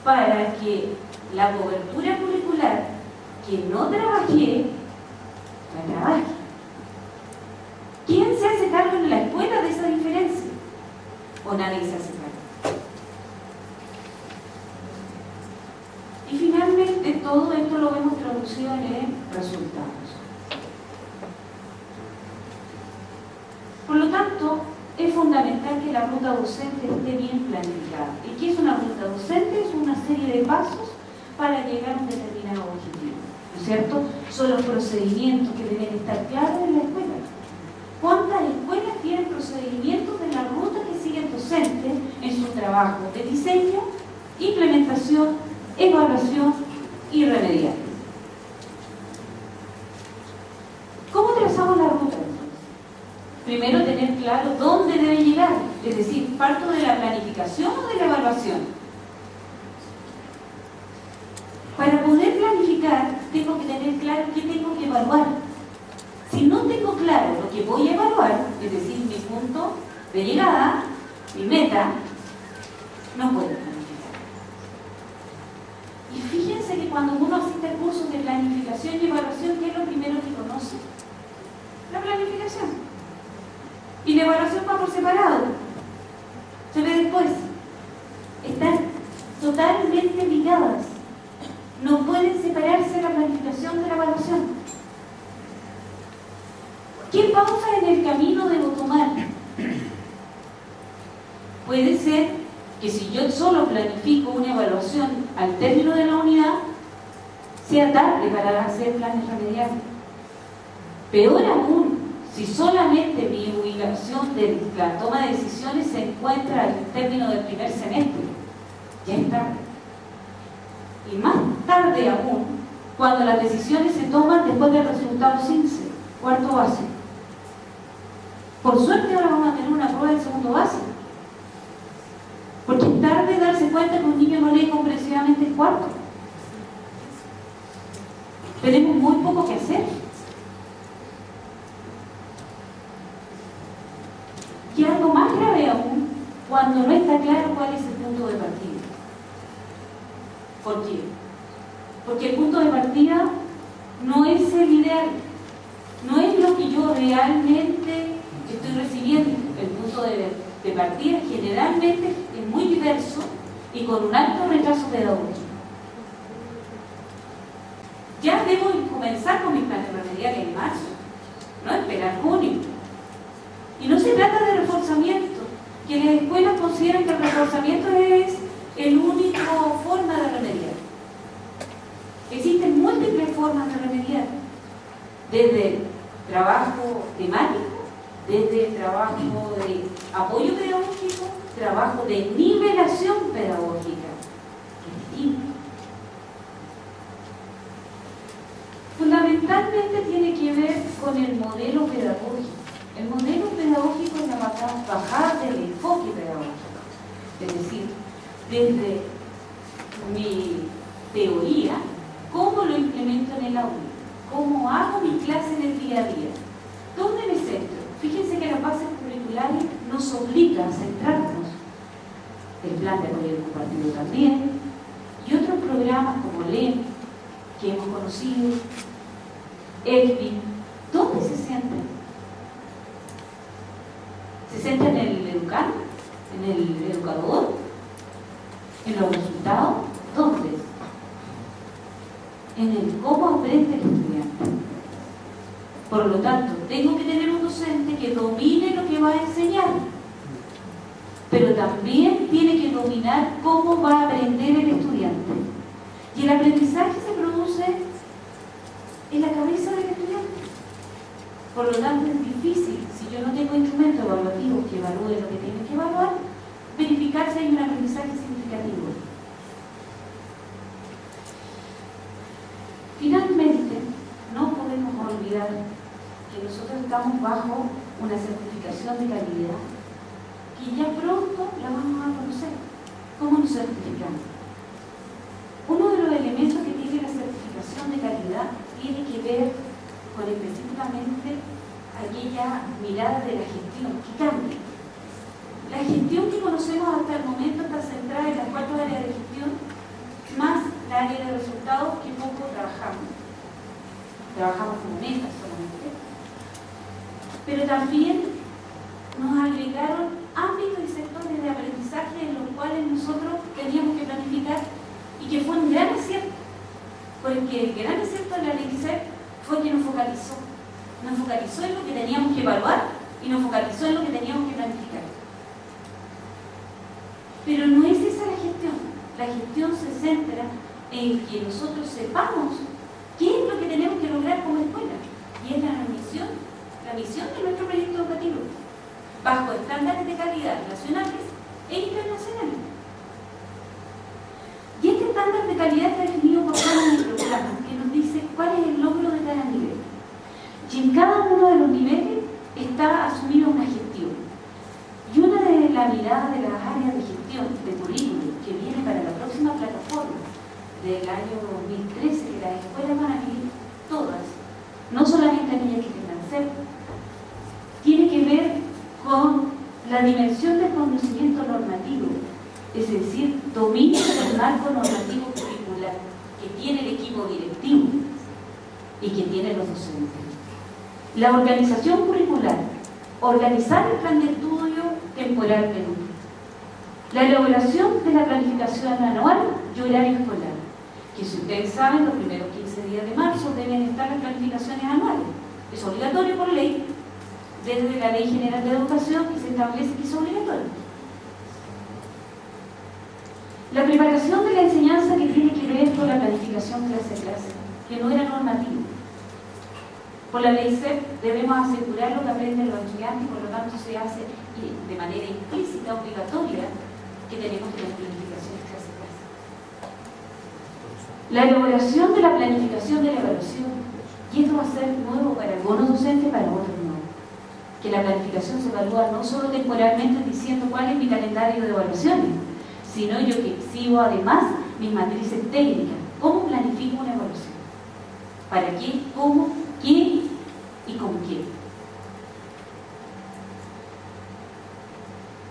para que la cobertura curricular que no trabajé, la trabaje. ¿Quién se hace cargo en la escuela de esa diferencia? ¿O nadie se hace cargo? Y finalmente todo esto lo vemos traducido en resultados. Por lo tanto, es fundamental que la ruta docente esté bien planificada. ¿Y qué es una ruta docente? Es una serie de pasos para llegar a un determinado objetivo, ¿no es cierto? Son los procedimientos que deben estar claros en la escuela. ¿Cuántas escuelas tienen procedimientos de la ruta que sigue el docente en su trabajo de diseño, implementación, evaluación y remedial? ¿Cómo trazamos la ruta entonces? Primero, tener claro dónde debe llegar, es decir, ¿parto de la planificación o de la evaluación? Para poder planificar, tengo que tener claro qué tengo que evaluar. Si no tengo claro lo que voy a evaluar, es decir, mi punto de llegada, mi meta, no puedo planificar. Y fíjense que cuando uno asiste a cursos de planificación y evaluación, ¿qué es lo primero que conoce? La planificación. Y la evaluación va por separado. Se ve después. Están totalmente ligadas. No pueden separarse la planificación de la evaluación. ¿Qué pausa en el camino debo tomar? Puede ser que si yo solo planifico una evaluación al término de la unidad, sea tarde para hacer planes remediales. Peor aún, si solamente mi ubicación de la toma de decisiones se encuentra al término del primer semestre, ya es tarde. Y más tarde aún, cuando las decisiones se toman después del resultado 15, cuarto básico. Por suerte ahora vamos a tener una prueba del segundo básico. Porque es tarde darse cuenta que un niño no lee comprensivamente el cuarto. Tenemos muy poco que hacer. Y algo más grave aún, cuando no está claro cuál es el punto de partida. ¿Por qué? Porque el punto de partida no es el ideal, no es lo que yo realmente estoy recibiendo. El punto de partida generalmente es muy diverso y con un alto retraso pedagógico. Ya debo comenzar con mis planes remediales en marzo, no esperar junio. Y no se trata de reforzamiento, que las escuelas consideran que el reforzamiento es el único forma de remediar. Existen múltiples formas de remediar, desde el trabajo temático, desde el trabajo de apoyo pedagógico, trabajo de nivelación pedagógica, que es distinto. Fundamentalmente tiene que ver con el modelo pedagógico. El modelo pedagógico es la bajada del enfoque pedagógico, es decir, desde mi teoría, cómo lo implemento en el aula, cómo hago mi clase en el día a día, dónde me centro. Fíjense que las bases curriculares nos obligan a centrarnos. El plan de apoyo compartido también, y otros programas como LEM, que hemos conocido, ECBI, ¿dónde se centran? ¿Se centra en el educando? ¿En el educador? ¿En los resultados? ¿Dónde? En el cómo aprende el estudiante. Por lo tanto, tengo que tener un docente que domine lo que va a enseñar, pero también tiene que dominar cómo va a aprender el estudiante. Y el aprendizaje se produce en la cabeza del estudiante. Por lo tanto, es difícil, si yo no tengo instrumentos evaluativos que evalúen lo que tienen que evaluar, verificar si hay un aprendizaje significativo. Finalmente, no podemos olvidar que nosotros estamos bajo una certificación de calidad que ya pronto la vamos a conocer. ¿Cómo nos certificamos? Uno de los elementos que tiene la certificación de calidad tiene que ver con específicamente aquella mirada de la gestión que cambia. La gestión que conocemos hasta el momento está centrada en las 4 áreas de gestión, área de resultados que poco trabajamos. Trabajamos con metas solamente. Pero también nos agregaron ámbitos y sectores de aprendizaje en los cuales nosotros teníamos que planificar y que fue un gran acierto, porque el gran acierto de la ley fue que nos focalizó en lo que teníamos que evaluar y nos focalizó en lo que teníamos que planificar. Pero no es esa la gestión se centra en que nosotros sepamos qué es lo que tenemos que lograr como escuela, y es la misión de nuestro proyecto educativo, bajo estándares de calidad nacionales e internacionales. Y este estándar de calidad está definido por cada programa, que nos dice cuál es el logro de cada nivel. Y en cada uno de los niveles está asumida una gestión. Y una de las miradas de las áreas de gestión de currículum que viene para la próxima plataforma del año 2013, que las escuelas van a vivir todas, no solamente aquellas que tengan CEP, tiene que ver con la dimensión del conocimiento normativo, es decir, dominio del marco normativo curricular que tiene el equipo directivo y que tienen los docentes. La organización curricular, organizar el plan de estudio temporal Perú, la elaboración de la planificación anual y horario escolar, que si ustedes saben, los primeros 15 días de marzo deben estar las planificaciones anuales. Es obligatorio por ley, desde la Ley General de Educación, que se establece que es obligatorio. La preparación de la enseñanza que tiene que ver con la planificación clase a clase, que no era normativo. Por la ley CEP debemos asegurar lo que aprenden los estudiantes, y por lo tanto se hace de manera implícita, obligatoria, que tenemos que tener planificaciones clase a clase. La elaboración de la planificación de la evaluación, y esto va a ser nuevo para algunos docentes, para otros no. Que la planificación se evalúa no solo temporalmente diciendo cuál es mi calendario de evaluaciones, sino yo que exhibo además mis matrices técnicas. ¿Cómo planifico una evaluación? ¿Para qué? ¿Cómo? ¿Quién? ¿Y con quién?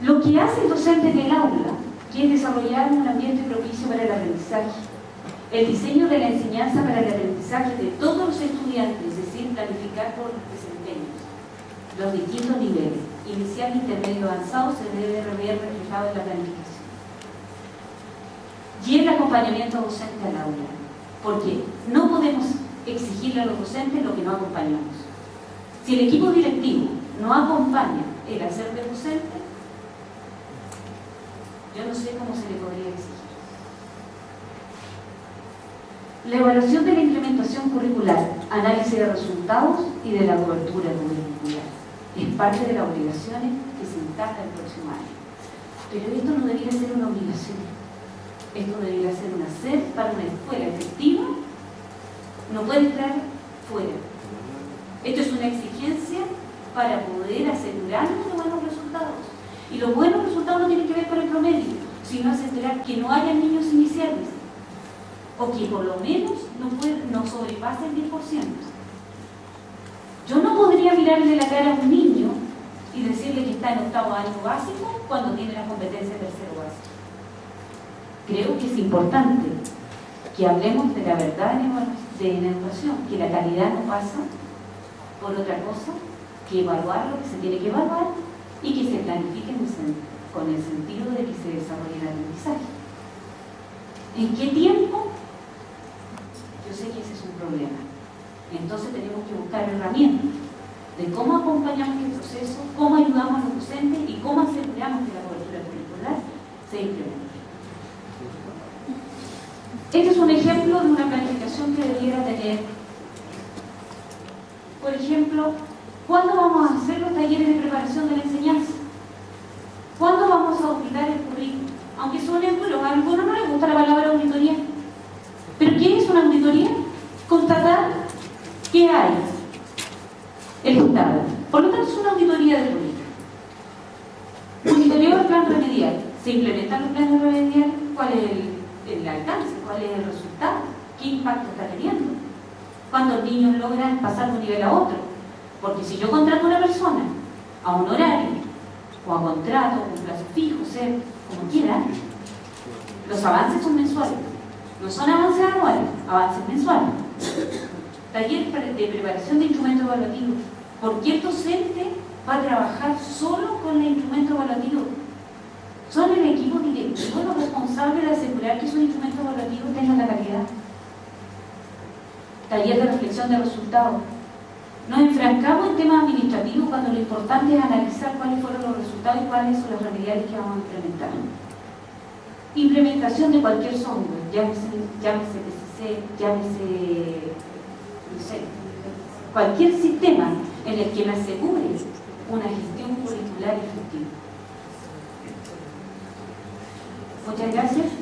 Lo que hace el docente en el aula, que es desarrollar un ambiente propicio para el aprendizaje, el diseño de la enseñanza para el aprendizaje de todos los estudiantes, es decir, planificar por los desempeños, los distintos niveles, inicial, intermedio, avanzado, se debe ver reflejado en la planificación. Y el acompañamiento docente al aula, porque no podemos exigirle a los docentes lo que no acompañamos. Si el equipo directivo no acompaña el hacer de docente, yo no sé cómo se le podría exigir. La evaluación de la implementación curricular, análisis de resultados y de la cobertura curricular es parte de las obligaciones que se instala el próximo año. Pero esto no debería ser una obligación. Esto debería ser un hacer para una escuela efectiva. No puede estar fuera. Esto es una exigencia para poder asegurarnos de buenos resultados. Y los buenos resultados no tienen que ver con el promedio, sino asegurar que no haya niños iniciales, o que por lo menos no sobrepase el 10%. Yo no podría mirarle la cara a un niño y decirle que está en octavo año básico cuando tiene la competencia de tercero básico. Creo que es importante que hablemos de la verdad en educación, que la calidad no pasa por otra cosa que evaluar lo que se tiene que evaluar y que se planifique con el sentido de que se desarrolle el aprendizaje. ¿En qué tiempo? Yo sé que ese es un problema. Entonces tenemos que buscar herramientas de cómo acompañamos el proceso, cómo ayudamos a los docentes y cómo aseguramos que la cobertura curricular se implemente. Este es un ejemplo de una planificación que debiera tener. Por ejemplo, ¿cuándo vamos a hacer los talleres de preparación de la enseñanza? ¿Cuándo vamos a auditar el currículum? Aunque suene duro, a algunos no les gusta la palabra auditoría. ¿Pero qué es una auditoría? Constatar qué hay. El Estado. Por lo tanto, es una auditoría del currículum. Monitoreo del plan remedial. ¿Se implementan los planes remediales? ¿Cuál es el alcance? ¿Cuál es el resultado? ¿Qué impacto está teniendo? ¿Cuántos niños logran pasar de un nivel a otro? Porque si yo contrato a una persona a un horario, o a contrato, o un plazo fijo, sea como quiera, los avances son mensuales. No son avances anuales, avances mensuales. Taller de preparación de instrumentos evaluativos. ¿Por qué el docente va a trabajar solo con el instrumento evaluativo? Son el equipo directivo los responsables de asegurar que esos instrumentos evaluativos tengan la calidad. Taller de reflexión de resultados. Nos enfrancamos en temas administrativos cuando lo importante es analizar cuáles fueron los resultados y cuáles son los remediales que vamos a implementar. Implementación de cualquier software, llámese PCC, llámese, no sé, cualquier sistema en el que me asegure una gestión curricular efectiva. Muchas gracias.